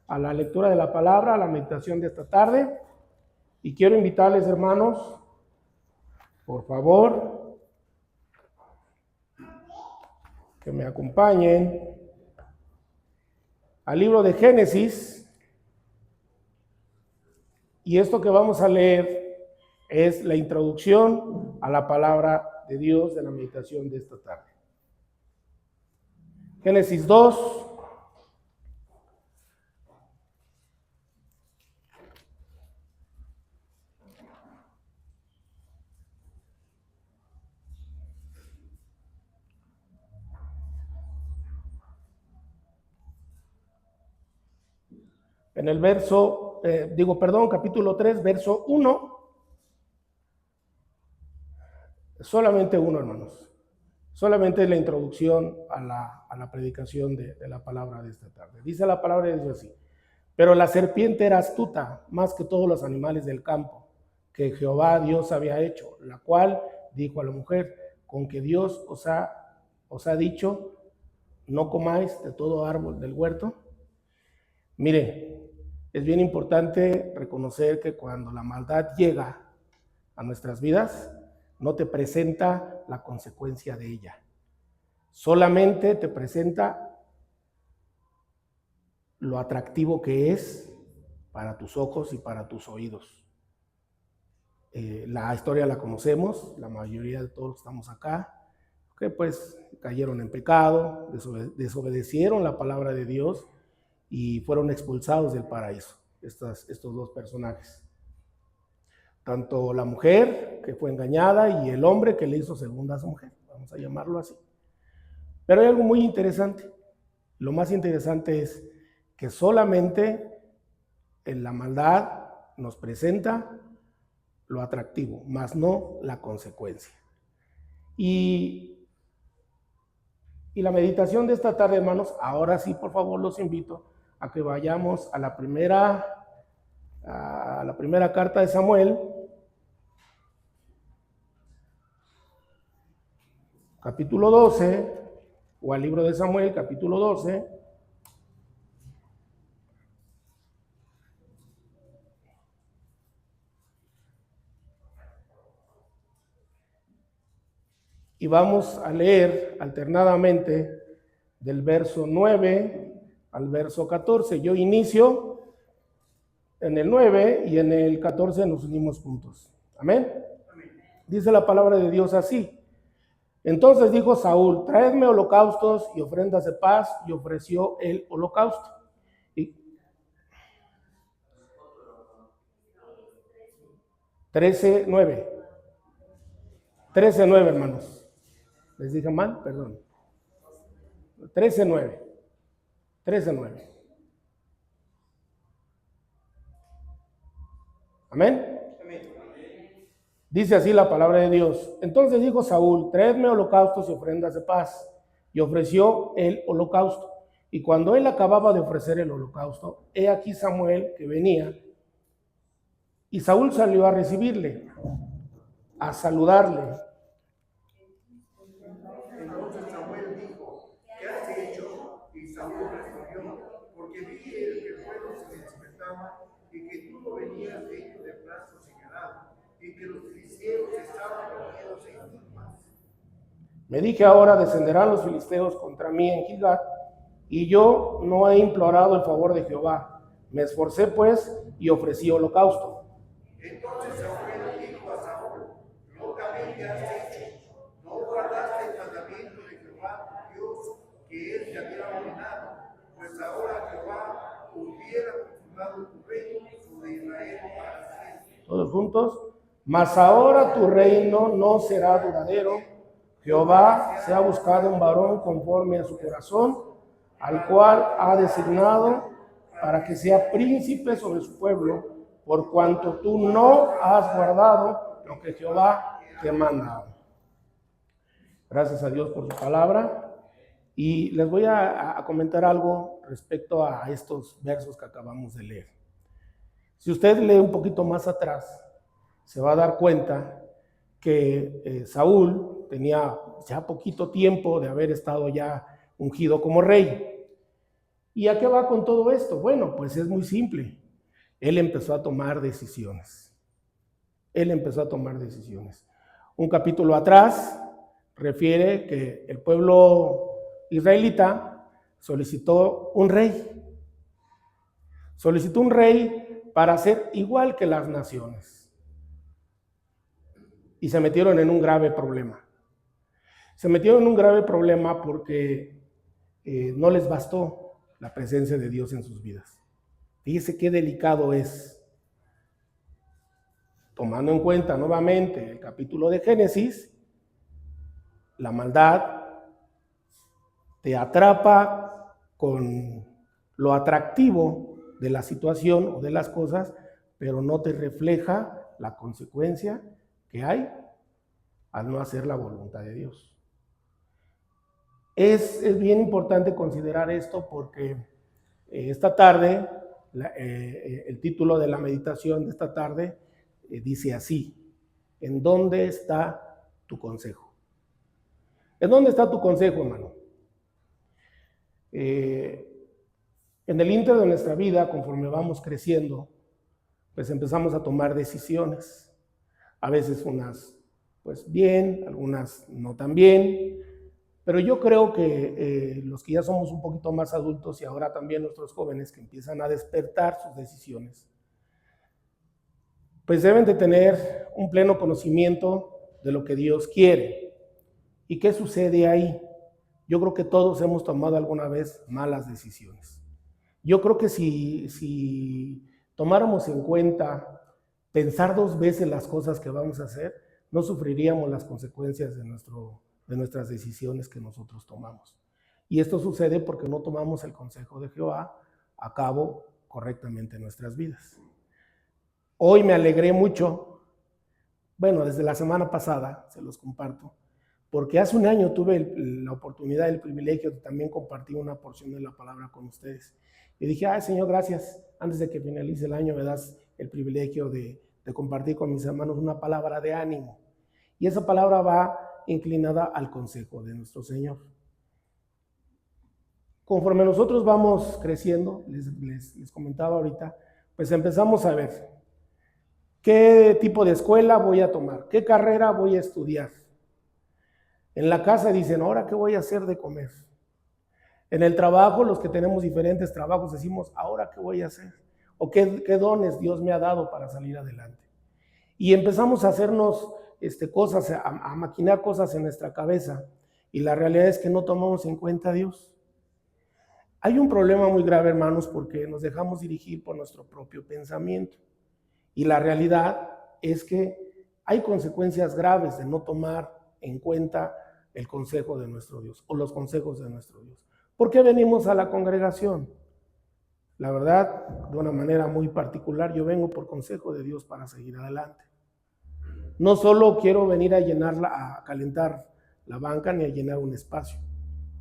a la lectura de la palabra, a la meditación de esta tarde. Y quiero invitarles, hermanos, por favor, que me acompañen al libro de Génesis. Y esto que vamos a leer es la introducción a la palabra de Dios de la meditación de esta tarde. Génesis 2. En el capítulo 3, verso 1. Solamente uno, hermanos. Solamente la introducción a la predicación de la palabra de esta tarde. Dice la palabra de Dios así: pero la serpiente era astuta más que todos los animales del campo que Jehová Dios había hecho, la cual dijo a la mujer: con que Dios os ha dicho, no comáis de todo árbol del huerto. Mire, es bien importante reconocer que cuando la maldad llega a nuestras vidas, no te presenta la consecuencia de ella. Solamente te presenta lo atractivo que es para tus ojos y para tus oídos. La historia la conocemos, la mayoría de todos estamos acá, que pues cayeron en pecado, desobedecieron la palabra de Dios y fueron expulsados del paraíso, estos dos personajes. Tanto la mujer que fue engañada y el hombre que le hizo segunda a su mujer, vamos a llamarlo así. Pero hay algo muy interesante. Lo más interesante es que solamente en la maldad nos presenta lo atractivo, más no la consecuencia. Y la meditación de esta tarde, hermanos, ahora sí, por favor, los invito a que vayamos a la primera carta de Samuel, capítulo 12, o al libro de Samuel, capítulo 12. Y vamos a leer alternadamente del verso 9 al verso 14. Yo inicio en el 9 y en el 14 nos unimos juntos. Amén. Dice la palabra de Dios así: entonces dijo Saúl: traedme holocaustos y ofrendas de paz, y ofreció el holocausto. 13:9, hermanos. ¿Les dije mal? Perdón. 13:9. Amén. Dice así la palabra de Dios: entonces dijo Saúl: traedme holocaustos y ofrendas de paz, y ofreció el holocausto. Y cuando él acababa de ofrecer el holocausto, he aquí Samuel que venía, y Saúl salió a recibirle, a saludarle. Entonces Samuel dijo: ¿qué has hecho? Y Saúl respondió: porque vi que el pueblo se despertaba, y que tú no venías dentro del plazo señalado, y que los filisteos estaban reunidos en Micmas. Me dije ahora: descenderán los filisteos contra mí en Gilgal, y yo no he implorado el favor de Jehová. Me esforcé pues y ofrecí holocausto. Entonces Samuel dijo a Saúl: locamente has hecho, no guardaste el mandamiento de Jehová Dios que él te había ordenado, pues ahora Jehová hubiera confirmado tu reino sobre Israel para siempre. Todos juntos: mas ahora tu reino no será duradero. Jehová se ha buscado un varón conforme a su corazón, al cual ha designado para que sea príncipe sobre su pueblo, por cuanto tú no has guardado lo que Jehová te manda. Gracias a Dios por su palabra. Y les voy a comentar algo respecto a estos versos que acabamos de leer. Si usted lee un poquito más atrás, se va a dar cuenta que Saúl tenía ya poquito tiempo de haber estado ya ungido como rey. ¿Y a qué va con todo esto? Bueno, pues es muy simple. Él empezó a tomar decisiones. Él empezó a tomar decisiones. Un capítulo atrás refiere que el pueblo israelita solicitó un rey. Solicitó un rey para ser igual que las naciones. Y se metieron en un grave problema. Se metieron en un grave problema porque no les bastó la presencia de Dios en sus vidas. Fíjese qué delicado es. Tomando en cuenta nuevamente el capítulo de Génesis, la maldad te atrapa con lo atractivo de la situación o de las cosas, pero no te refleja la consecuencia que hay al no hacer la voluntad de Dios. Es bien importante considerar esto porque esta tarde, el título de la meditación de esta tarde dice así: ¿en dónde está tu consejo? ¿En dónde está tu consejo, hermano? En el inter de nuestra vida, conforme vamos creciendo, pues empezamos a tomar decisiones. A veces unas pues bien, algunas no tan bien, pero yo creo que los que ya somos un poquito más adultos y ahora también nuestros jóvenes que empiezan a despertar sus decisiones, pues deben de tener un pleno conocimiento de lo que Dios quiere. ¿Y qué sucede ahí? Yo creo que todos hemos tomado alguna vez malas decisiones. Yo creo que si tomáramos en cuenta pensar 2 veces las cosas que vamos a hacer, no sufriríamos las consecuencias de nuestras decisiones que nosotros tomamos. Y esto sucede porque no tomamos el consejo de Jehová a cabo correctamente en nuestras vidas. Hoy me alegré mucho, bueno, desde la semana pasada, se los comparto, porque hace un año tuve la oportunidad, el privilegio de también compartir una porción de la palabra con ustedes. Y dije, ay Señor, gracias, antes de que finalice el año me das el privilegio de compartir con mis hermanos una palabra de ánimo. Y esa palabra va inclinada al consejo de nuestro Señor. Conforme nosotros vamos creciendo, les comentaba ahorita, pues empezamos a ver qué tipo de escuela voy a tomar, qué carrera voy a estudiar. En la casa dicen, ¿ahora qué voy a hacer de comer? En el trabajo, los que tenemos diferentes trabajos, decimos, ¿ahora qué voy a hacer? ¿O qué dones Dios me ha dado para salir adelante? Y empezamos a hacernos cosas, a maquinar cosas en nuestra cabeza. Y la realidad es que no tomamos en cuenta a Dios. Hay un problema muy grave, hermanos, porque nos dejamos dirigir por nuestro propio pensamiento. Y la realidad es que hay consecuencias graves de no tomar en cuenta el consejo de nuestro Dios o los consejos de nuestro Dios. ¿Por qué venimos a la congregación? La verdad, de una manera muy particular, yo vengo por consejo de Dios para seguir adelante. No solo quiero venir a calentar la banca ni a llenar un espacio,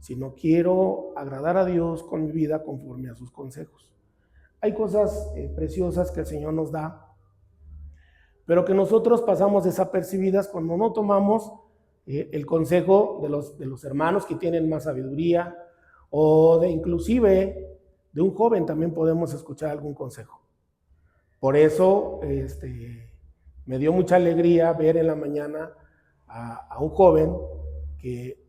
sino quiero agradar a Dios con mi vida conforme a sus consejos. Hay cosas preciosas que el Señor nos da, pero que nosotros pasamos desapercibidas cuando no tomamos el consejo de los hermanos que tienen más sabiduría, o inclusive de un joven también podemos escuchar algún consejo. Por eso me dio mucha alegría ver en la mañana a un joven que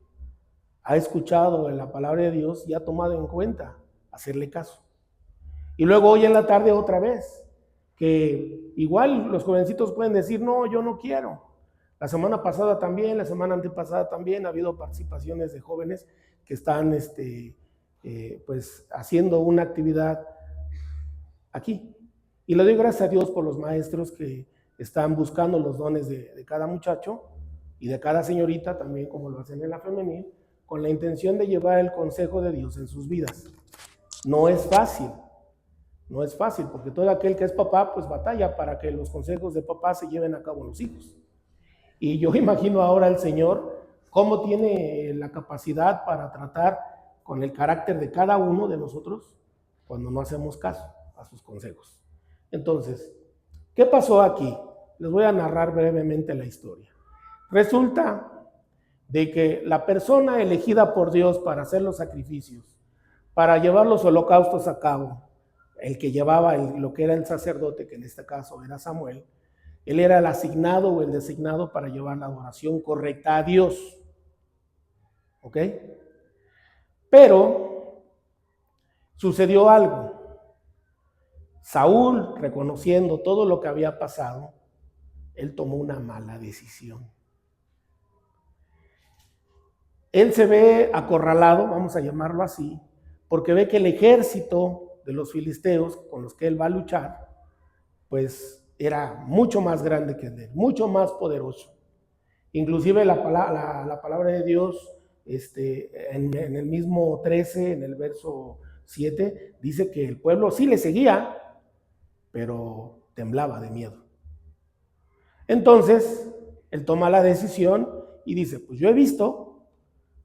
ha escuchado la palabra de Dios y ha tomado en cuenta hacerle caso. Y luego hoy en la tarde otra vez, que igual los jovencitos pueden decir, no, yo no quiero. La semana pasada también, la semana antepasada también ha habido participaciones de jóvenes que están pues haciendo una actividad aquí. Y le doy gracias a Dios por los maestros que están buscando los dones de cada muchacho y de cada señorita, también como lo hacen en la femenil, con la intención de llevar el consejo de Dios en sus vidas. No es fácil, porque todo aquel que es papá, pues batalla para que los consejos de papá se lleven a cabo en los hijos. Y yo imagino ahora el Señor cómo tiene la capacidad para tratar con el carácter de cada uno de nosotros cuando no hacemos caso a sus consejos. Entonces, ¿qué pasó aquí? Les voy a narrar brevemente la historia. Resulta de que la persona elegida por Dios para hacer los sacrificios, para llevar los holocaustos a cabo, el que llevaba lo que era el sacerdote, que en este caso era Samuel, él era el asignado o el designado para llevar la adoración correcta a Dios. ¿Ok? Pero sucedió algo. Saúl, reconociendo todo lo que había pasado, él tomó una mala decisión. Él se ve acorralado, vamos a llamarlo así, porque ve que el ejército de los filisteos con los que él va a luchar, pues era mucho más grande que él, mucho más poderoso. Inclusive la palabra de Dios, en el mismo 13, en el verso 7, dice que el pueblo sí le seguía, pero temblaba de miedo. Entonces, él toma la decisión y dice, pues yo he visto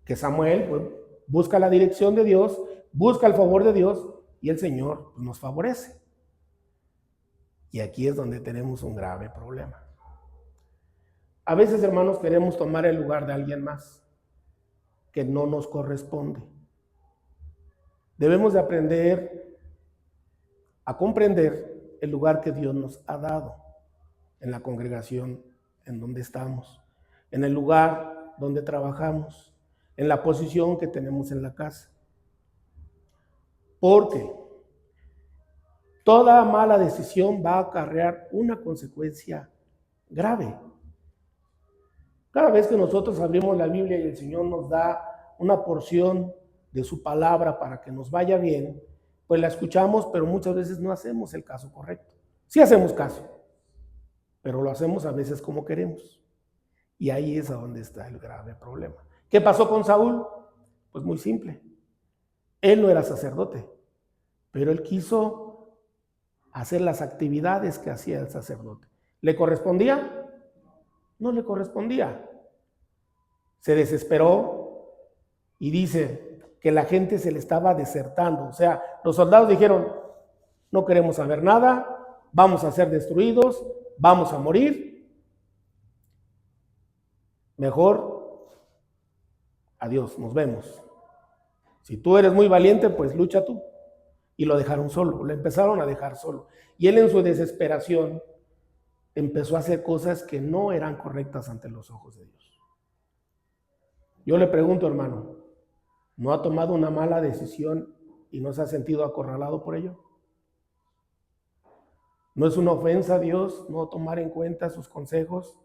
que Samuel pues, busca la dirección de Dios, busca el favor de Dios y el Señor pues, nos favorece. Y aquí es donde tenemos un grave problema. A veces, hermanos, queremos tomar el lugar de alguien más que no nos corresponde. Debemos de aprender a comprender el lugar que Dios nos ha dado en la congregación en donde estamos, en el lugar donde trabajamos, en la posición que tenemos en la casa. Porque toda mala decisión va a acarrear una consecuencia grave. Cada vez que nosotros abrimos la Biblia y el Señor nos da una porción de su palabra para que nos vaya bien, pues la escuchamos, pero muchas veces no hacemos el caso correcto. Sí hacemos caso, pero lo hacemos a veces como queremos. Y ahí es a donde está el grave problema. ¿Qué pasó con Saúl? Pues muy simple. Él no era sacerdote, pero él quiso hacer las actividades que hacía el sacerdote. ¿Le correspondía? No le correspondía. Se desesperó y dice que la gente se le estaba desertando. O sea, los soldados dijeron, no queremos saber nada, vamos a ser destruidos, vamos a morir. Mejor, adiós, nos vemos. Si tú eres muy valiente, pues lucha tú. Y lo dejaron solo, lo empezaron a dejar solo. Y él en su desesperación empezó a hacer cosas que no eran correctas ante los ojos de Dios. Yo le pregunto, hermano, ¿no ha tomado una mala decisión y no se ha sentido acorralado por ello? ¿No es una ofensa a Dios no tomar en cuenta sus consejos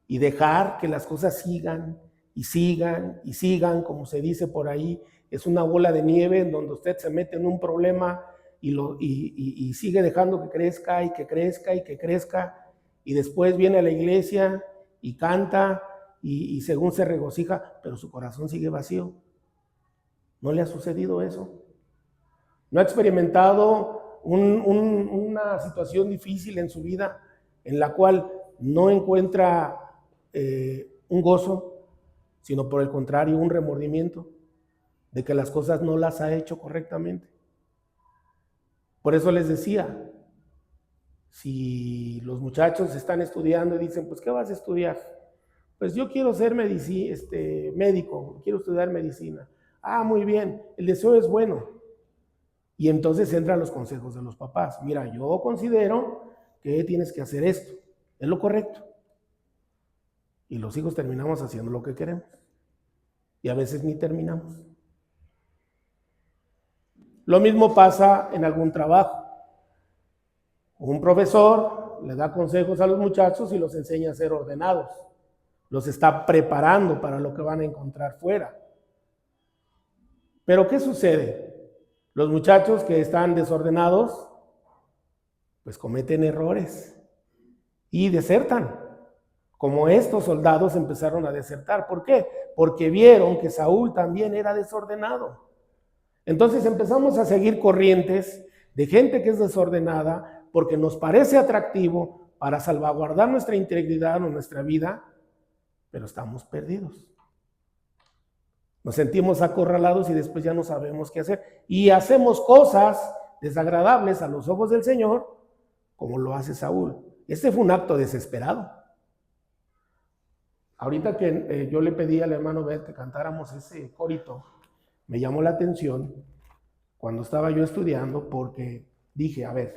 y dejar que las cosas sigan y sigan y sigan, como se dice por ahí? Es una bola de nieve en donde usted se mete en un problema y sigue dejando que crezca y que crezca y que crezca, y después viene a la iglesia y canta y según se regocija, pero su corazón sigue vacío. ¿No le ha sucedido eso? ¿No ha experimentado una situación difícil en su vida en la cual no encuentra un gozo, sino por el contrario un remordimiento de que las cosas no las ha hecho correctamente? Por eso les decía, si los muchachos están estudiando y dicen, pues ¿qué vas a estudiar? Pues yo quiero ser médico, quiero estudiar medicina. Ah, muy bien, el deseo es bueno. Y entonces entran los consejos de los papás. Mira, yo considero que tienes que hacer esto, es lo correcto. Y los hijos terminamos haciendo lo que queremos. Y a veces ni terminamos. Lo mismo pasa en algún trabajo. Un profesor le da consejos a los muchachos y los enseña a ser ordenados. Los está preparando para lo que van a encontrar fuera. Pero ¿qué sucede? Los muchachos que están desordenados, pues cometen errores y desertan. Como estos soldados empezaron a desertar. ¿Por qué? Porque vieron que Saúl también era desordenado. Entonces empezamos a seguir corrientes de gente que es desordenada porque nos parece atractivo para salvaguardar nuestra integridad o nuestra vida, pero estamos perdidos. Nos sentimos acorralados y después ya no sabemos qué hacer. Y hacemos cosas desagradables a los ojos del Señor, como lo hace Saúl. Este fue un acto desesperado. Ahorita que yo le pedí al hermano Beth que cantáramos ese corito, me llamó la atención cuando estaba yo estudiando, porque dije, a ver,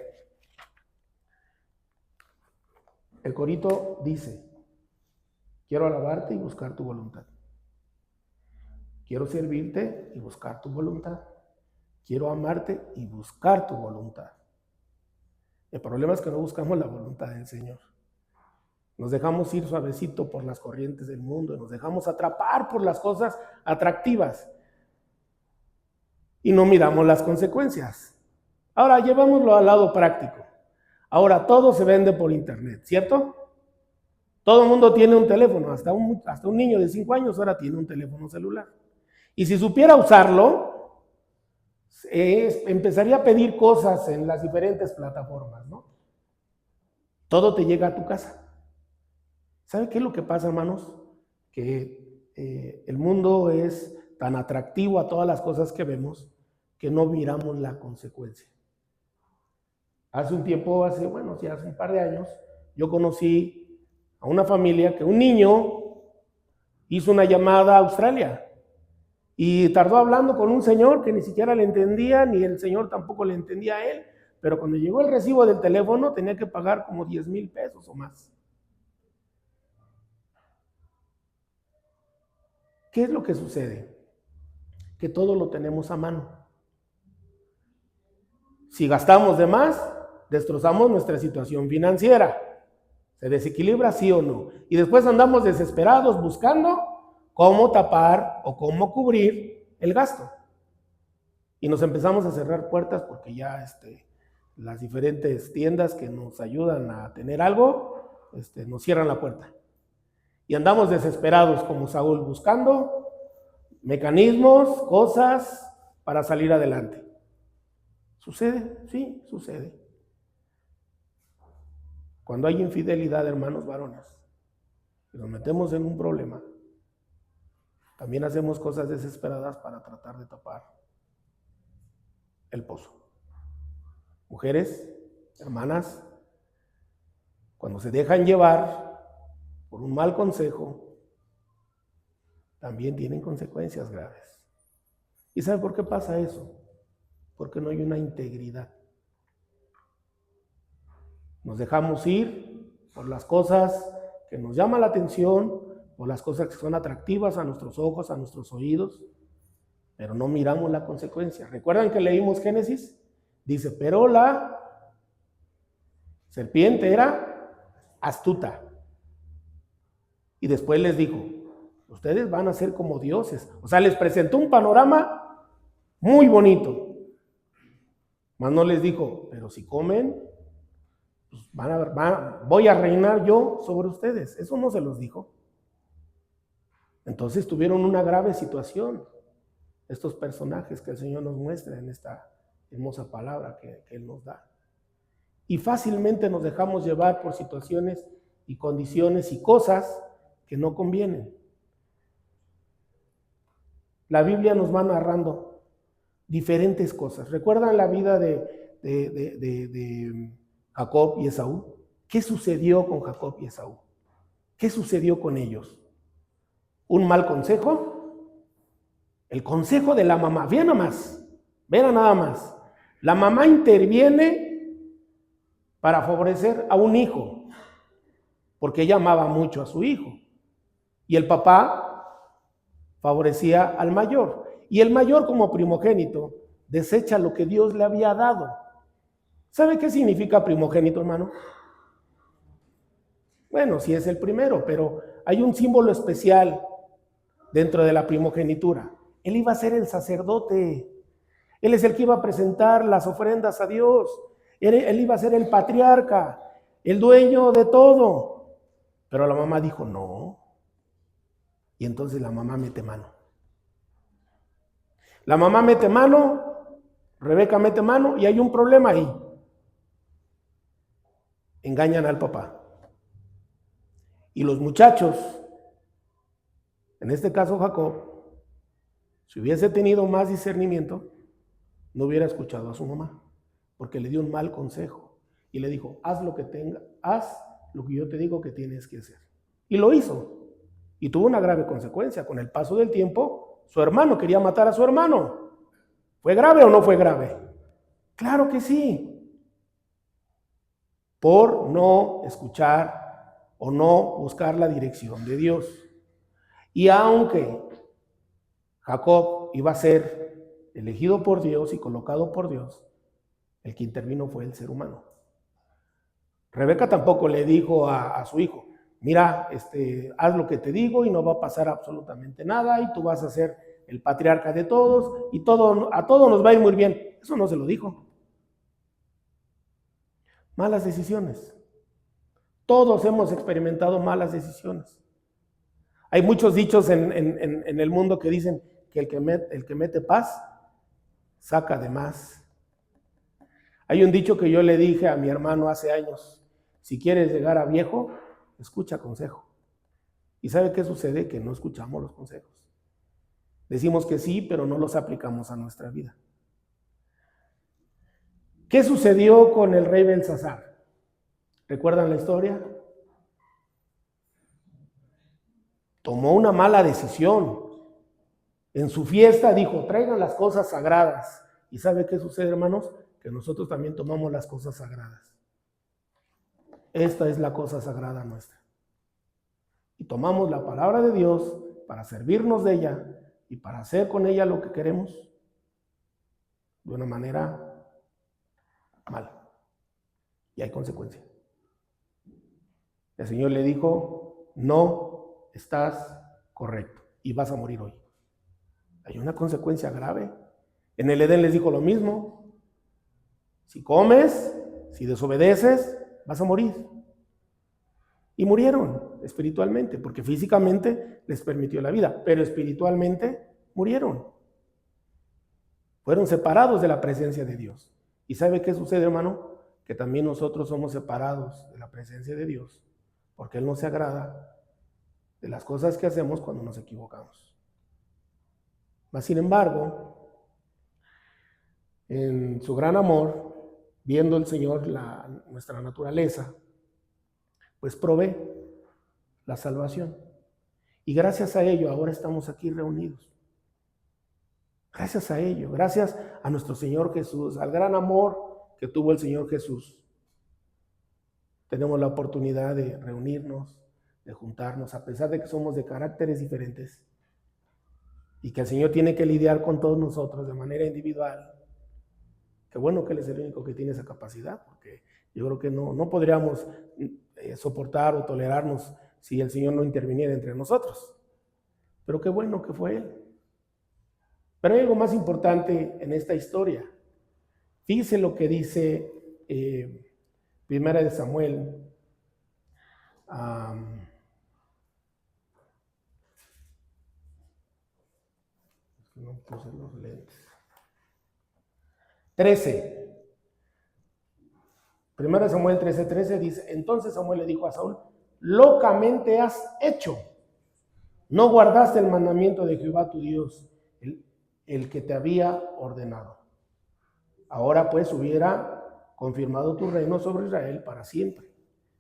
el corito dice, quiero alabarte y buscar tu voluntad. Quiero servirte y buscar tu voluntad. Quiero amarte y buscar tu voluntad. El problema es que no buscamos la voluntad del Señor. Nos dejamos ir suavecito por las corrientes del mundo, nos dejamos atrapar por las cosas atractivas y no miramos las consecuencias. Ahora, llevámoslo al lado práctico. Ahora todo se vende por internet, ¿cierto? Todo el mundo tiene un teléfono, hasta un niño de 5 años ahora tiene un teléfono celular. Y si supiera usarlo, empezaría a pedir cosas en las diferentes plataformas, ¿no? Todo te llega a tu casa. ¿Sabe qué es lo que pasa, hermanos? Que el mundo es tan atractivo a todas las cosas que vemos que no miramos la consecuencia. Hace un tiempo, hace un par de años, yo conocí a una familia que un niño hizo una llamada a Australia y tardó hablando con un señor que ni siquiera le entendía, ni el señor tampoco le entendía a él, pero cuando llegó el recibo del teléfono tenía que pagar como 10,000 pesos o más. ¿Qué es lo que sucede? Que todo lo tenemos a mano. Si gastamos de más, destrozamos nuestra situación financiera. ¿Se desequilibra, sí o no? Y después andamos desesperados buscando cómo tapar o cómo cubrir el gasto. Y nos empezamos a cerrar puertas porque ya las diferentes tiendas que nos ayudan a tener algo, nos cierran la puerta. Y andamos desesperados como Saúl buscando mecanismos, cosas para salir adelante. ¿Sucede? Sí, sucede. Cuando hay infidelidad, hermanos varones, y nos metemos en un problema, también hacemos cosas desesperadas para tratar de tapar el pozo. Mujeres, hermanas, cuando se dejan llevar por un mal consejo, también tienen consecuencias graves. ¿Y sabe por qué pasa eso? Porque no hay una integridad. Nos dejamos ir por las cosas que nos llaman la atención, por las cosas que son atractivas a nuestros ojos, a nuestros oídos, pero no miramos la consecuencia. ¿Recuerdan que leímos Génesis? Dice, pero la serpiente era astuta. Y después les dijo, ustedes van a ser como dioses. O sea, les presentó un panorama muy bonito. Mas no les dijo, pero si comen, pues voy a reinar yo sobre ustedes. Eso no se los dijo. Entonces tuvieron una grave situación estos personajes que el Señor nos muestra en esta hermosa palabra que Él nos da. Y fácilmente nos dejamos llevar por situaciones y condiciones y cosas que no convienen. La Biblia nos va narrando diferentes cosas. ¿Recuerdan la vida de Jacob y Esaú? ¿Qué sucedió con Jacob y Esaú? ¿Qué sucedió con ellos? ¿Un mal consejo? El consejo de la mamá. Vean nada más. La mamá interviene para favorecer a un hijo, porque ella amaba mucho a su hijo. Y el papá favorecía al mayor. Y el mayor, como primogénito, desecha lo que Dios le había dado. ¿Sabe qué significa primogénito, hermano? Bueno, sí es el primero, pero hay un símbolo especial dentro de la primogenitura. Él iba a ser el sacerdote. Él es el que iba a presentar las ofrendas a Dios. Él iba a ser el patriarca, el dueño de todo. Pero la mamá dijo no. Y entonces la mamá mete mano. La mamá mete mano, Rebeca mete mano y hay un problema ahí. Engañan al papá. Y los muchachos, en este caso Jacob, si hubiese tenido más discernimiento, no hubiera escuchado a su mamá, porque le dio un mal consejo y le dijo, haz lo que yo te digo que tienes que hacer. Y lo hizo. Y tuvo una grave consecuencia. Con el paso del tiempo, su hermano quería matar a su hermano. ¿Fue grave o no fue grave? Claro que sí. Por no escuchar o no buscar la dirección de Dios. Y aunque Jacob iba a ser elegido por Dios y colocado por Dios, el que intervino fue el ser humano. Rebeca tampoco le dijo a su hijo, mira, haz lo que te digo y no va a pasar absolutamente nada y tú vas a ser el patriarca de todos y a todos nos va a ir muy bien. Eso no se lo dijo. Malas decisiones. Todos hemos experimentado malas decisiones. Hay muchos dichos en el mundo que dicen que el que mete paz saca de más. Hay un dicho que yo le dije a mi hermano hace años: si quieres llegar a viejo, escucha consejo. ¿Y sabe qué sucede? Que no escuchamos los consejos. Decimos que sí, pero no los aplicamos a nuestra vida. ¿Qué sucedió con el rey Belsasar? ¿Recuerdan la historia? Tomó una mala decisión. En su fiesta dijo, traigan las cosas sagradas. ¿Y sabe qué sucede, hermanos? Que nosotros también tomamos las cosas sagradas. Esta es la cosa sagrada nuestra. Y tomamos la palabra de Dios para servirnos de ella y para hacer con ella lo que queremos de una manera mala. Y hay consecuencia. El Señor le dijo, no estás correcto y vas a morir hoy. Hay una consecuencia grave. En el Edén les dijo lo mismo. Si comes, si desobedeces, vas a morir. Y murieron espiritualmente, porque físicamente les permitió la vida, pero espiritualmente murieron. Fueron separados de la presencia de Dios. ¿Y sabe qué sucede, hermano? Que también nosotros somos separados de la presencia de Dios, porque Él no se agrada de las cosas que hacemos cuando nos equivocamos. Mas, sin embargo, en su gran amor, viendo el Señor nuestra naturaleza, pues provee la salvación. Y gracias a ello ahora estamos aquí reunidos. Gracias a ello, gracias a nuestro Señor Jesús, al gran amor que tuvo el Señor Jesús. Tenemos la oportunidad de reunirnos, de juntarnos, a pesar de que somos de caracteres diferentes y que el Señor tiene que lidiar con todos nosotros de manera individual. Qué bueno que Él es el único que tiene esa capacidad, porque yo creo que no podríamos soportar o tolerarnos si el Señor no interviniera entre nosotros. Pero qué bueno que fue Él. Pero hay algo más importante en esta historia. Fíjese lo que dice Primera de Samuel. No puse los lentes. 13. Primera de Samuel 13:13 dice, entonces Samuel le dijo a Saúl, locamente has hecho. No guardaste el mandamiento de Jehová tu Dios, el que te había ordenado. Ahora pues hubiera confirmado tu reino sobre Israel para siempre.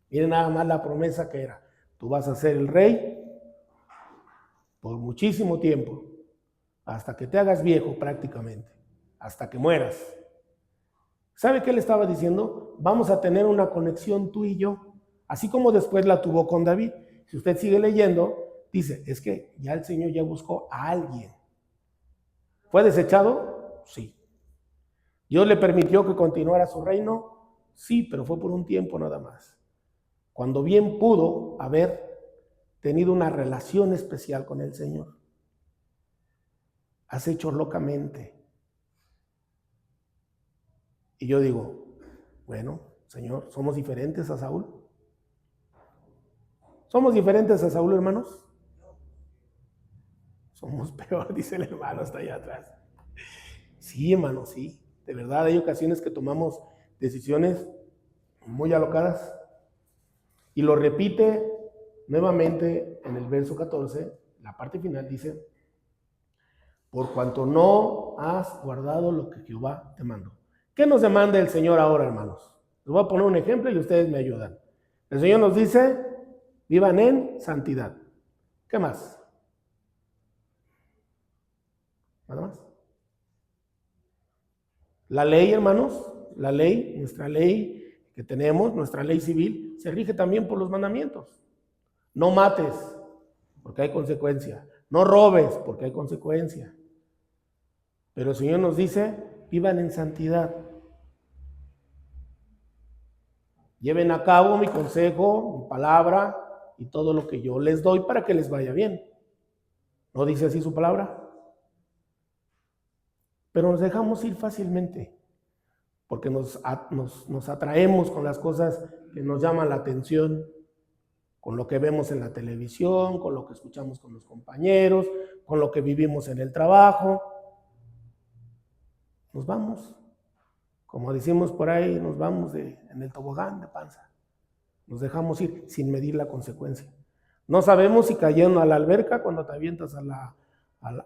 Miren nada más la promesa que era. Tú vas a ser el rey por muchísimo tiempo, hasta que te hagas viejo prácticamente, hasta que mueras. ¿Sabe qué le estaba diciendo? Vamos a tener una conexión tú y yo, así como después la tuvo con David. Si usted sigue leyendo, dice, es que ya el Señor ya buscó a alguien. ¿Fue desechado? Sí. ¿Dios le permitió que continuara su reino? Sí, pero fue por un tiempo nada más. Cuando bien pudo haber tenido una relación especial con el Señor. Has hecho locamente. Y yo digo, bueno, Señor, ¿somos diferentes a Saúl? ¿Somos diferentes a Saúl, hermanos? Somos peor, dice el hermano, hasta allá atrás. Sí, hermano, sí. De verdad, hay ocasiones que tomamos decisiones muy alocadas. Y lo repite nuevamente en el verso 14, la parte final dice, por cuanto no has guardado lo que Jehová te mandó. ¿Qué nos demanda el Señor ahora, hermanos? Les voy a poner un ejemplo y ustedes me ayudan. El Señor nos dice, vivan en santidad. ¿Qué más? ¿Nada más? La ley, hermanos, la ley, nuestra ley que tenemos, nuestra ley civil, se rige también por los mandamientos. No mates, porque hay consecuencia. No robes, porque hay consecuencia. Pero el Señor nos dice, vivan en santidad. Lleven a cabo mi consejo, mi palabra y todo lo que yo les doy para que les vaya bien. ¿No dice así su palabra? Pero nos dejamos ir fácilmente, porque nos atraemos con las cosas que nos llaman la atención, con lo que vemos en la televisión, con lo que escuchamos con los compañeros, con lo que vivimos en el trabajo. Nos vamos, como decimos por ahí, nos vamos en el tobogán de panza. Nos dejamos ir sin medir la consecuencia. No sabemos si cayendo a la alberca, cuando te avientas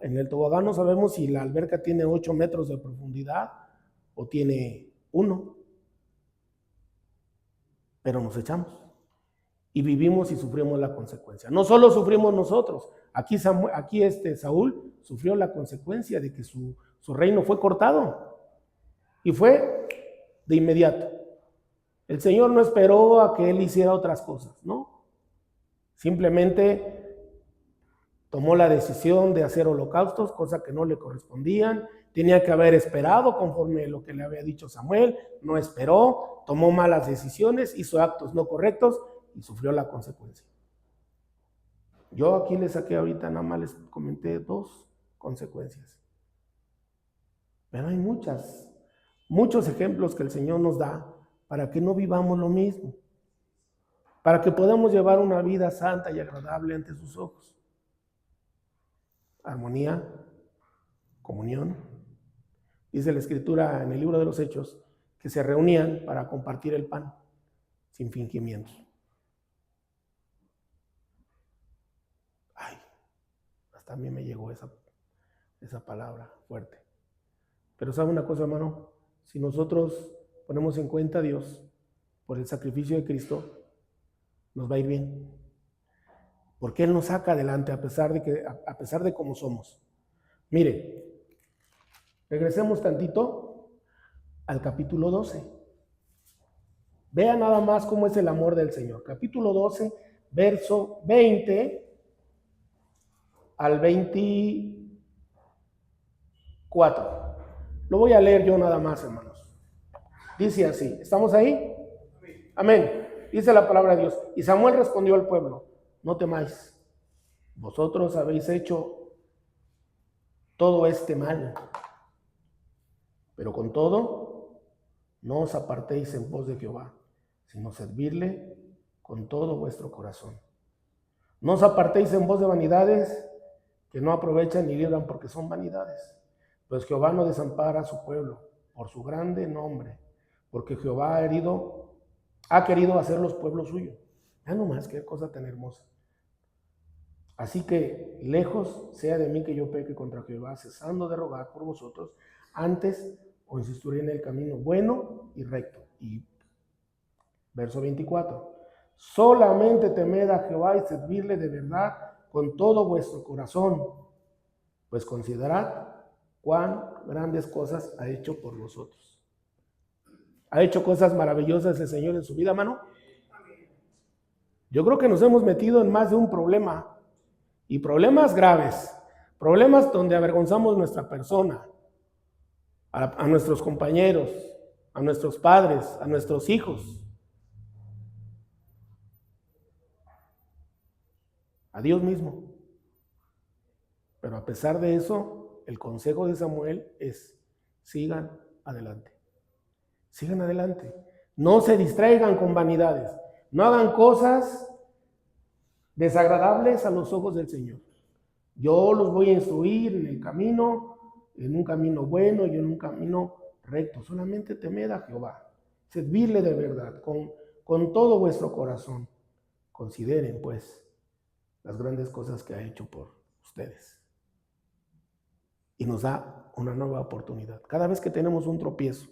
en el tobogán, no sabemos si la alberca tiene 8 metros de profundidad o tiene 1. Pero nos echamos y vivimos y sufrimos la consecuencia. No solo sufrimos nosotros, aquí Saúl sufrió la consecuencia de que su reino fue cortado y fue de inmediato. El Señor no esperó a que él hiciera otras cosas, ¿no? Simplemente tomó la decisión de hacer holocaustos, cosa que no le correspondían. Tenía que haber esperado conforme lo que le había dicho Samuel. No esperó, tomó malas decisiones, hizo actos no correctos y sufrió la consecuencia. Yo aquí les saqué ahorita, nada más les comenté 2 consecuencias. Pero hay muchos ejemplos que el Señor nos da para que no vivamos lo mismo, para que podamos llevar una vida santa y agradable ante sus ojos. Armonía, comunión. Dice la Escritura en el libro de los Hechos que se reunían para compartir el pan sin fingimientos. Ay, hasta a mí me llegó esa palabra fuerte. Pero ¿sabe una cosa, hermano? Si nosotros ponemos en cuenta a Dios por el sacrificio de Cristo, nos va a ir bien. Porque Él nos saca adelante a pesar de cómo somos. Mire, regresemos tantito al capítulo 12. Vea nada más cómo es el amor del Señor. Capítulo 12, verso 20 al 24. Lo voy a leer yo nada más, hermanos. Dice así, ¿estamos ahí? Amén. Dice la palabra de Dios. Y Samuel respondió al pueblo, no temáis, vosotros habéis hecho todo este mal, pero con todo, no os apartéis en pos de Jehová, sino servirle con todo vuestro corazón. No os apartéis en pos de vanidades que no aprovechan ni libran, porque son vanidades. Pues Jehová no desampara a su pueblo por su grande nombre, porque Jehová ha querido hacer los pueblos suyos. Ya nomás, qué cosa tan hermosa. Así que lejos sea de mí que yo peque contra Jehová, cesando de rogar por vosotros, antes os instruiré en el camino bueno y recto. Y verso 24. Solamente temed a Jehová y servirle de verdad con todo vuestro corazón, pues considerad cuán grandes cosas ha hecho por vosotros. ¿Ha hecho cosas maravillosas el Señor en su vida, hermano? Yo creo que nos hemos metido en más de un problema, y problemas graves, problemas donde avergonzamos nuestra persona, a nuestros compañeros, a nuestros padres, a nuestros hijos, a Dios mismo. Pero a pesar de eso, el consejo de Samuel es, sigan adelante. Sigan adelante. No se distraigan con vanidades. No hagan cosas desagradables a los ojos del Señor. Yo los voy a instruir en el camino, en un camino bueno y en un camino recto. Solamente temed a Jehová. Servirle de verdad, con todo vuestro corazón. Consideren, pues, las grandes cosas que ha hecho por ustedes. Y nos da una nueva oportunidad. Cada vez que tenemos un tropiezo,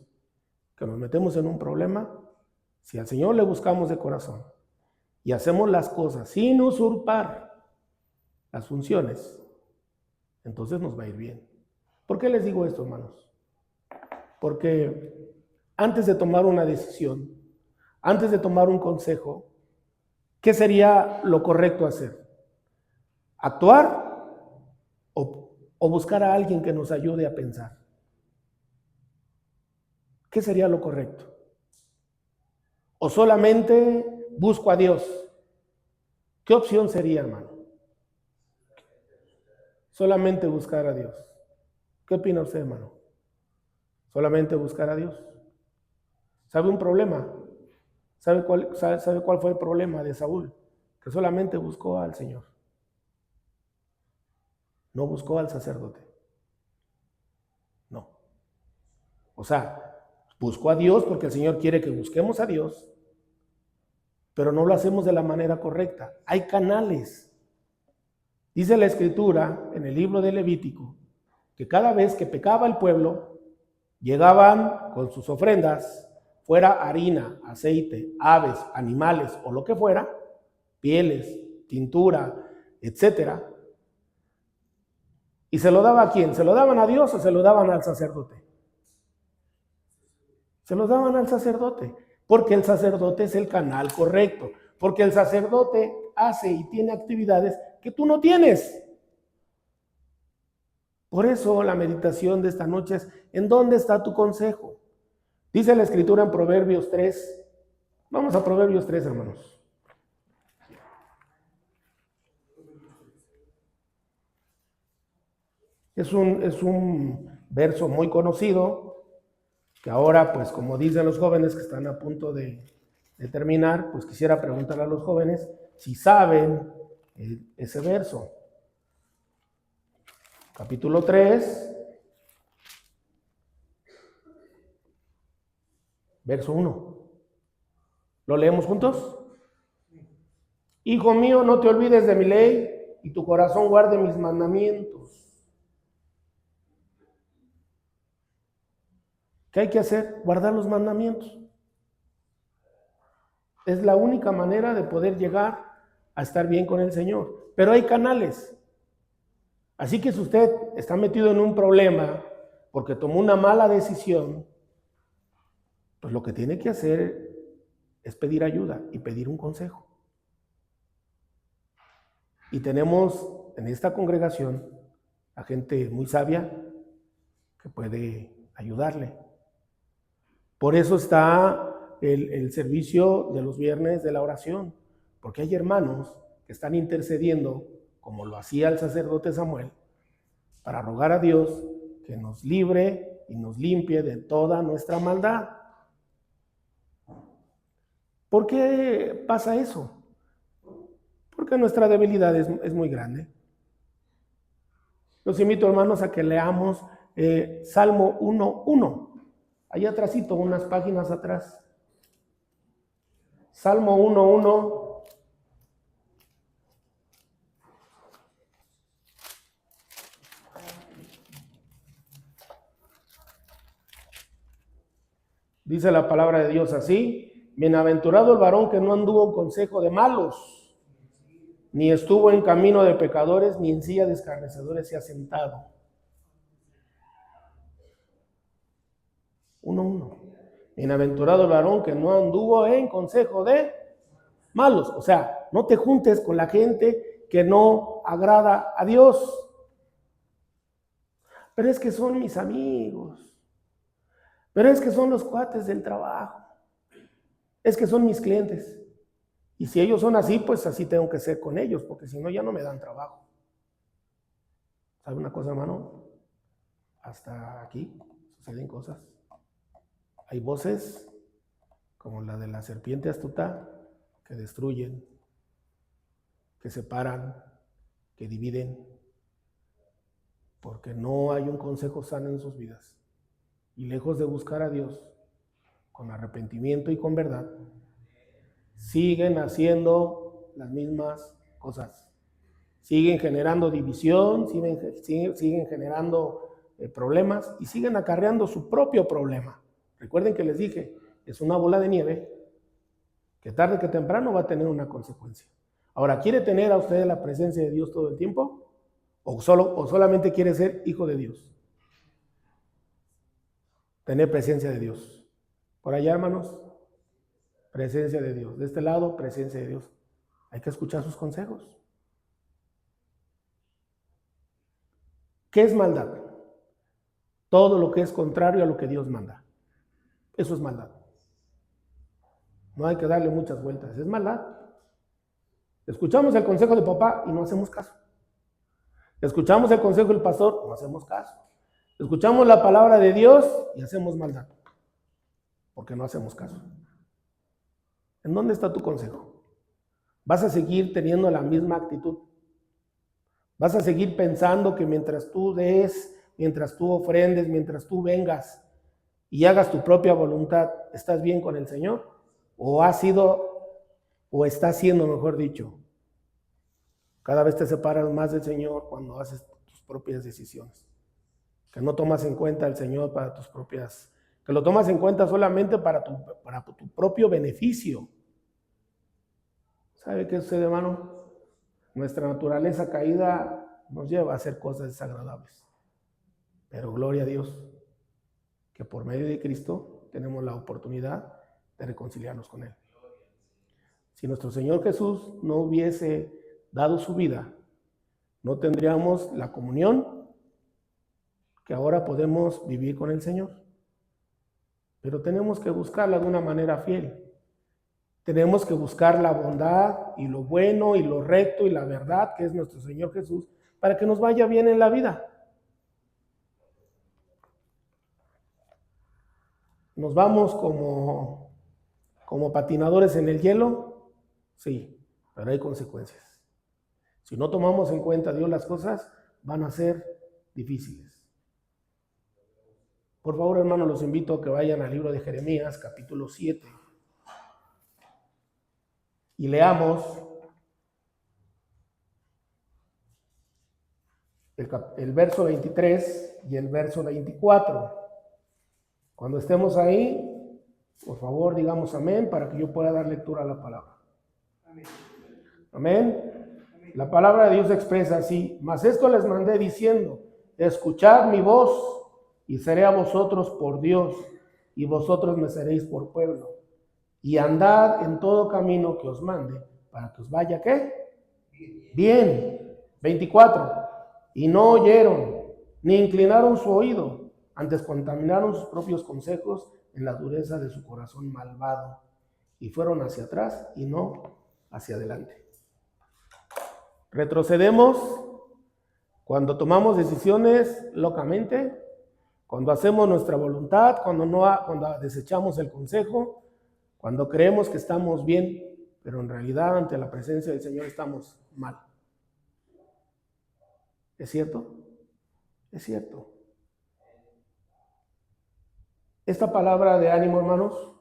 que nos metemos en un problema, si al Señor le buscamos de corazón y hacemos las cosas sin usurpar las funciones, entonces nos va a ir bien. ¿Por qué les digo esto, hermanos? Porque antes de tomar una decisión, antes de tomar un consejo, ¿qué sería lo correcto hacer? ¿Actuar o buscar a alguien que nos ayude a pensar? ¿Qué sería lo correcto? ¿O solamente busco a Dios? ¿Qué opción sería, hermano? Solamente buscar a Dios. ¿Qué opina usted, hermano? Solamente buscar a Dios. ¿Sabe un problema? ¿Sabe cuál fue el problema de Saúl? Que solamente buscó al Señor. No buscó al sacerdote. No. O sea, buscó a Dios porque el Señor quiere que busquemos a Dios, pero no lo hacemos de la manera correcta. Hay canales. Dice la Escritura en el libro de Levítico que cada vez que pecaba el pueblo, llegaban con sus ofrendas, fuera harina, aceite, aves, animales o lo que fuera, pieles, tintura, etcétera. ¿Y se lo daba a quién? ¿Se lo daban a Dios o se lo daban al sacerdote? Se lo daban al sacerdote, porque el sacerdote es el canal correcto, porque el sacerdote hace y tiene actividades que tú no tienes. Por eso la meditación de esta noche es, ¿en dónde está tu consejo? Dice la Escritura en Proverbios 3. Vamos a Proverbios 3, hermanos. Es un verso muy conocido, que ahora, pues como dicen los jóvenes que están a punto de terminar, pues quisiera preguntar a los jóvenes si saben ese verso. Capítulo 3, verso 1. ¿Lo leemos juntos? Hijo mío, no te olvides de mi ley y tu corazón guarde mis mandamientos. ¿Qué hay que hacer? Guardar los mandamientos. Es la única manera de poder llegar a estar bien con el Señor. Pero hay canales. Así que si usted está metido en un problema porque tomó una mala decisión, pues lo que tiene que hacer es pedir ayuda y pedir un consejo. Y tenemos en esta congregación a gente muy sabia que puede ayudarle. Por eso está el servicio de los viernes de la oración, porque hay hermanos que están intercediendo, como lo hacía el sacerdote Samuel, para rogar a Dios que nos libre y nos limpie de toda nuestra maldad. ¿Por qué pasa eso? Porque nuestra debilidad es muy grande. Los invito, hermanos, a que leamos Salmo 1:1. Allá atrásito, unas páginas atrás. Salmo 1:1. Dice la palabra de Dios así: bienaventurado el varón que no anduvo en consejo de malos, ni estuvo en camino de pecadores, ni en silla de escarnecedores se ha sentado. 1:1. Bienaventurado el varón que no anduvo en consejo de malos. O sea, no te juntes con la gente que no agrada a Dios. Pero es que son mis amigos. Pero es que son los cuates del trabajo. Es que son mis clientes. Y si ellos son así, pues así tengo que ser con ellos, porque si no ya no me dan trabajo. ¿Sabe una cosa, hermano? Hasta aquí suceden cosas. Hay voces como la de la serpiente astuta que destruyen, que separan, que dividen, porque no hay un consejo sano en sus vidas. Y lejos de buscar a Dios con arrepentimiento y con verdad, siguen haciendo las mismas cosas. Siguen generando división, siguen generando problemas y siguen acarreando su propio problema. Recuerden que les dije, es una bola de nieve que tarde que temprano va a tener una consecuencia. Ahora, ¿quiere tener a usted la presencia de Dios todo el tiempo? ¿O solamente quiere ser hijo de Dios? tener presencia de Dios. Por allá, hermanos, presencia de Dios. De este lado, presencia de Dios. Hay que escuchar sus consejos. ¿Qué es maldad? Todo lo que es contrario a lo que Dios manda. Eso es maldad. No hay que darle muchas vueltas. Es maldad. Escuchamos el consejo de papá y no hacemos caso. Escuchamos el consejo del pastor, no hacemos caso. Escuchamos la palabra de Dios y hacemos maldad. Porque no hacemos caso. ¿En dónde está tu consejo? ¿Vas a seguir teniendo la misma actitud? ¿Vas a seguir pensando que mientras tú des, mientras tú ofrendes, mientras tú vengas y hagas tu propia voluntad, estás bien con el Señor? ¿O has sido, o estás siendo, mejor dicho, cada vez te separas más del Señor cuando haces tus propias decisiones? Que no tomas en cuenta al Señor para tus propias, que lo tomas en cuenta solamente para tu propio beneficio. ¿Sabe qué sucede, hermano? Nuestra naturaleza caída nos lleva a hacer cosas desagradables. Pero gloria a Dios, que por medio de Cristo tenemos la oportunidad de reconciliarnos con Él. Si nuestro Señor Jesús no hubiese dado su vida, no tendríamos la comunión que ahora podemos vivir con el Señor. Pero tenemos que buscarla de una manera fiel. Tenemos que buscar la bondad y lo bueno y lo recto y la verdad que es nuestro Señor Jesús para que nos vaya bien en la vida. ¿Nos vamos como patinadores en el hielo? Sí, pero hay consecuencias. Si no tomamos en cuenta Dios las cosas, van a ser difíciles. Por favor, hermanos, los invito a que vayan al libro de Jeremías, capítulo 7. Y leamos el verso 23 y el verso 24. Cuando estemos ahí, por favor, digamos amén para que yo pueda dar lectura a la palabra. Amén. Amén. La palabra de Dios expresa así: mas esto les mandé diciendo, escuchad mi voz y seré a vosotros por Dios y vosotros me seréis por pueblo. Y andad en todo camino que os mande, para que os vaya, ¿qué? Bien. 24. Y no oyeron, ni inclinaron su oído, antes contaminaron sus propios consejos en la dureza de su corazón malvado, y fueron hacia atrás y no hacia adelante. Retrocedemos cuando tomamos decisiones locamente, cuando hacemos nuestra voluntad, cuando desechamos el consejo, cuando creemos que estamos bien, pero en realidad ante la presencia del Señor estamos mal. ¿Es cierto? Es cierto. Esta palabra de ánimo, hermanos,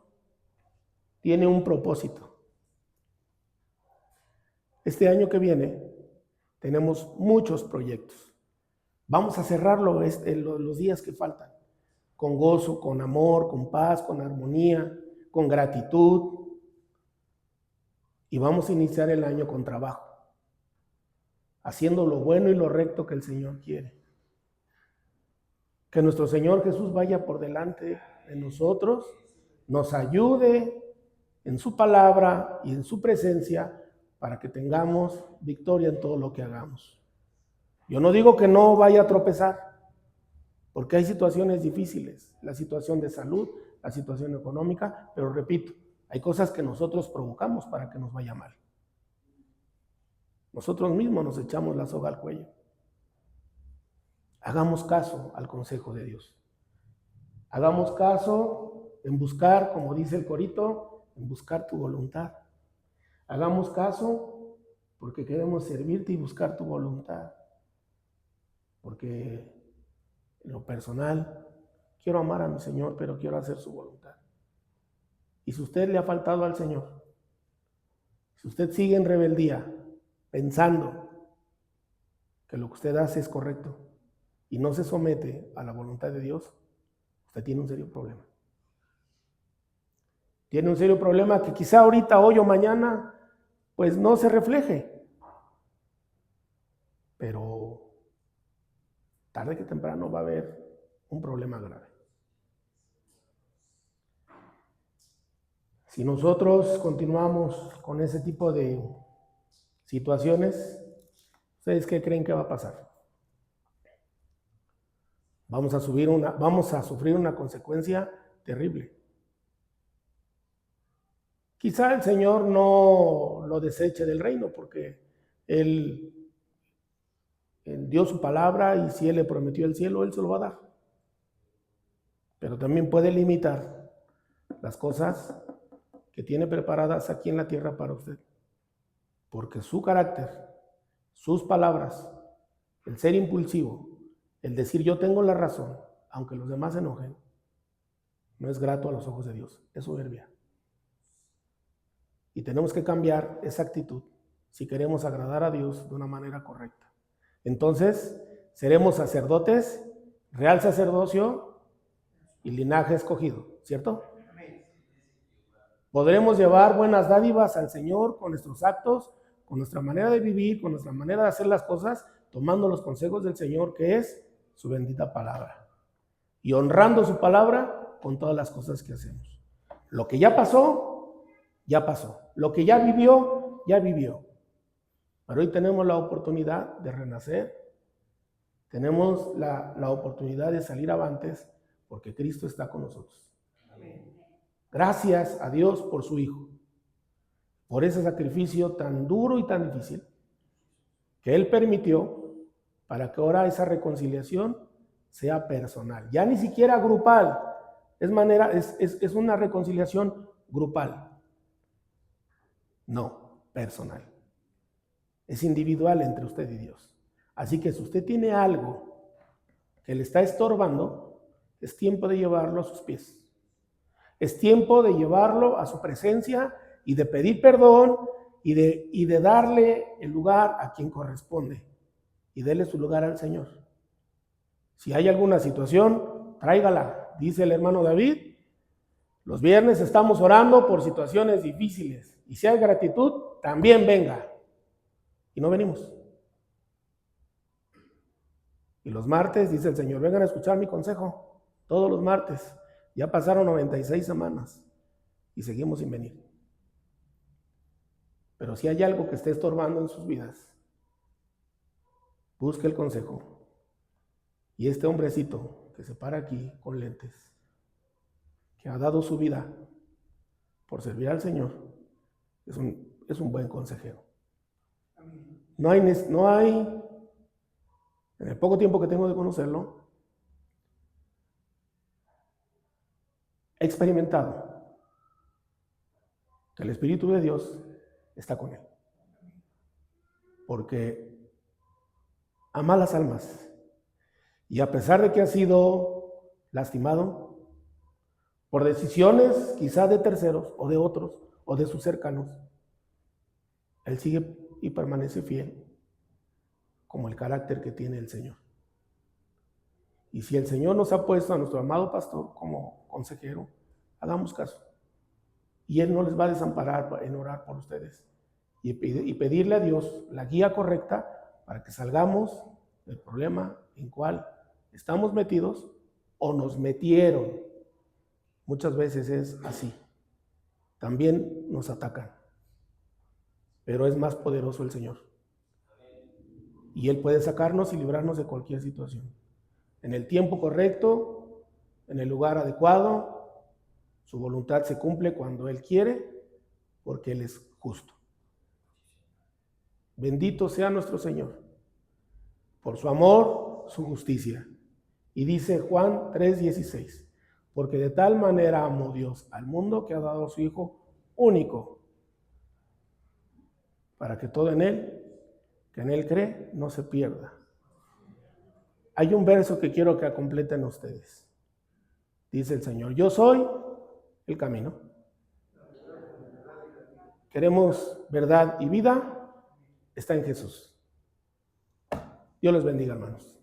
tiene un propósito. Este año que viene tenemos muchos proyectos. Vamos a cerrarlo los días que faltan, con gozo, con amor, con paz, con armonía, con gratitud. Y vamos a iniciar el año con trabajo, haciendo lo bueno y lo recto que el Señor quiere. Que nuestro Señor Jesús vaya por delante de nosotros, nos ayude en su palabra y en su presencia para que tengamos victoria en todo lo que hagamos. Yo no digo que no vaya a tropezar, porque hay situaciones difíciles, la situación de salud, la situación económica, pero repito, hay cosas que nosotros provocamos para que nos vaya mal. Nosotros mismos nos echamos la soga al cuello. Hagamos caso al consejo de Dios. Hagamos caso en buscar, como dice el corito, en buscar tu voluntad. Hagamos caso porque queremos servirte y buscar tu voluntad. Porque en lo personal quiero amar a mi Señor, pero quiero hacer su voluntad. Y si usted le ha faltado al Señor, si usted sigue en rebeldía, pensando que lo que usted hace es correcto y no se somete a la voluntad de Dios, usted tiene un serio problema. Tiene un serio problema que quizá ahorita, hoy o mañana, pues no se refleje. Pero tarde que temprano va a haber un problema grave. Si nosotros continuamos con ese tipo de situaciones, ¿ustedes qué creen que va a pasar? Vamos a sufrir una consecuencia terrible. Quizá el Señor no lo deseche del reino, porque Él dio su palabra, y si Él le prometió el cielo, Él se lo va a dar. Pero también puede limitar las cosas que tiene preparadas aquí en la tierra para usted. Porque su carácter, sus palabras, el ser impulsivo, el decir yo tengo la razón, aunque los demás se enojen, no es grato a los ojos de Dios, es soberbia. Y tenemos que cambiar esa actitud si queremos agradar a Dios de una manera correcta. Entonces, seremos sacerdotes, real sacerdocio y linaje escogido, ¿cierto? Podremos llevar buenas dádivas al Señor con nuestros actos, con nuestra manera de vivir, con nuestra manera de hacer las cosas, tomando los consejos del Señor, que es su bendita palabra, y honrando su palabra con todas las cosas que hacemos. Lo que ya pasó, ya pasó. Lo que ya vivió, ya vivió. Pero hoy tenemos la oportunidad de renacer. Tenemos la oportunidad de salir avantes, porque Cristo está con nosotros. Amén. Gracias a Dios por su Hijo, por ese sacrificio tan duro y tan difícil que Él permitió, para que ahora esa reconciliación sea personal, ya ni siquiera grupal. Es una reconciliación grupal, no personal. Es individual entre usted y Dios. Así que si usted tiene algo que le está estorbando, es tiempo de llevarlo a sus pies. Es tiempo de llevarlo a su presencia y de pedir perdón y de darle el lugar a quien corresponde, y dele su lugar al Señor. Si hay alguna situación, tráigala. Dice el hermano David, los viernes estamos orando por situaciones difíciles, y si hay gratitud, también venga. Y no venimos. Y los martes, dice el Señor, vengan a escuchar mi consejo, todos los martes. Ya pasaron 96 semanas y seguimos sin venir. Pero si hay algo que esté estorbando en sus vidas, busque el consejo. Y este hombrecito que se para aquí con lentes, que ha dado su vida por servir al Señor, es un buen consejero. No hay, en el poco tiempo que tengo de conocerlo, he experimentado que el Espíritu de Dios está con él, porque ama las almas, y a pesar de que ha sido lastimado por decisiones quizá de terceros o de otros o de sus cercanos, él sigue y permanece fiel, como el carácter que tiene el Señor. Y si el Señor nos ha puesto a nuestro amado pastor como consejero, hagamos caso. Y Él no les va a desamparar en orar por ustedes. Y pedirle a Dios la guía correcta para que salgamos del problema en cual estamos metidos o nos metieron. Muchas veces es así. También nos atacan. Pero es más poderoso el Señor. Y Él puede sacarnos y librarnos de cualquier situación. En el tiempo correcto, en el lugar adecuado, su voluntad se cumple cuando Él quiere, porque Él es justo. Bendito sea nuestro Señor, por su amor, su justicia. Y dice Juan 3:16, porque de tal manera amó Dios al mundo que ha dado a su Hijo único, para que todo que en Él cree, no se pierda. Hay un verso que quiero que completen ustedes. Dice el Señor, yo soy el camino. Queremos verdad y vida, está en Jesús. Dios les bendiga, hermanos.